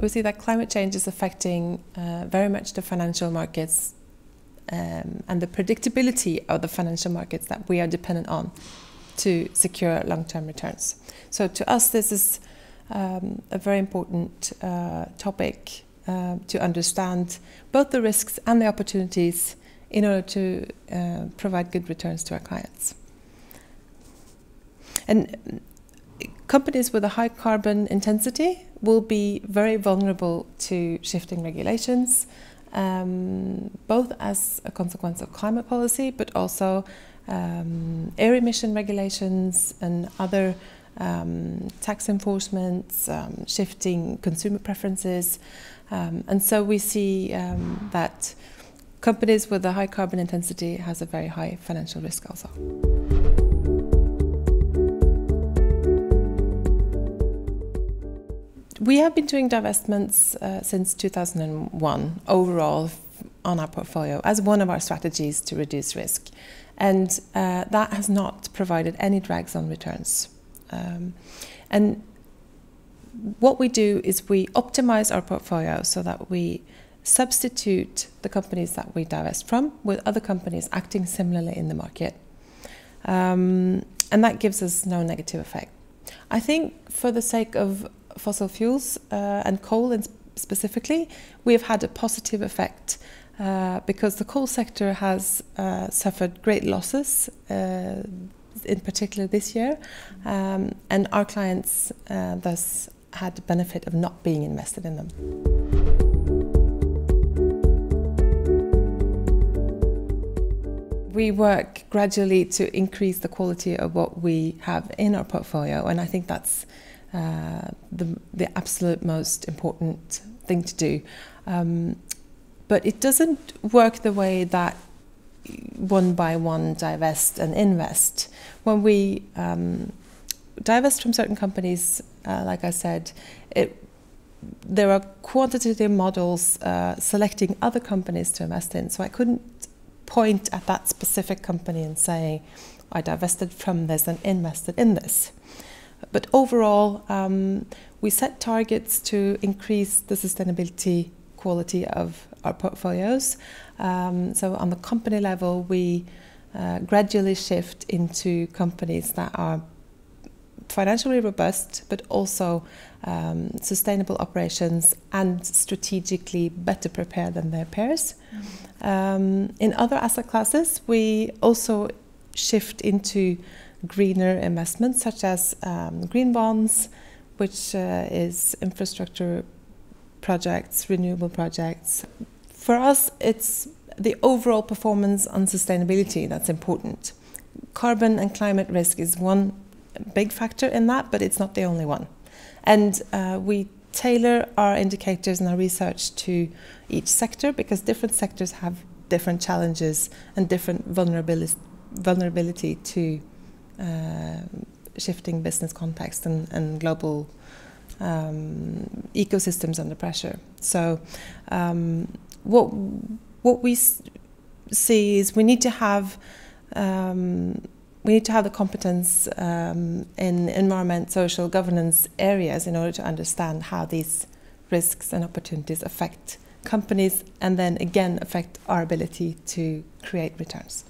we see that climate change is affecting very much the financial markets and the predictability of the financial markets that we are dependent on to secure long-term returns. So to us, this is a very important topic to understand both the risks and the opportunities in order to provide good returns to our clients. And companies with a high carbon intensity will be very vulnerable to shifting regulations, both as a consequence of climate policy, but also air emission regulations and other tax enforcements, shifting consumer preferences. And so we see that companies with a high carbon intensity has a very high financial risk also. We have been doing divestments since 2001 overall on our portfolio as one of our strategies to reduce risk. And that has not provided any drags on returns. And what we do is we optimize our portfolio so that we substitute the companies that we divest from with other companies acting similarly in the market. And that gives us no negative effect. I think for the sake of fossil fuels and coal specifically, we have had a positive effect because the coal sector has suffered great losses, in particular this year, and our clients thus had the benefit of not being invested in them. We work gradually to increase the quality of what we have in our portfolio, and I think that's the absolute most important thing to do. But it doesn't work the way that one by one divest and invest. When we divest from certain companies, like I said, there are quantitative models selecting other companies to invest in. So I couldn't point at that specific company and say, I divested from this and invested in this. But overall, we set targets to increase the sustainability quality of our portfolios. So on the company level, we gradually shift into companies that are financially robust, but also sustainable operations and strategically better prepared than their peers. In other asset classes, we also shift into greener investments, such as green bonds, which is infrastructure projects, renewable projects. For us, it's the overall performance on sustainability that's important. Carbon and climate risk is one big factor in that, but it's not the only one. And we tailor our indicators and our research to each sector because different sectors have different challenges and different vulnerability to shifting business context and global ecosystems under pressure. So what we see is we need to have the competence in environment, social, governance areas in order to understand how these risks and opportunities affect companies and then again affect our ability to create returns.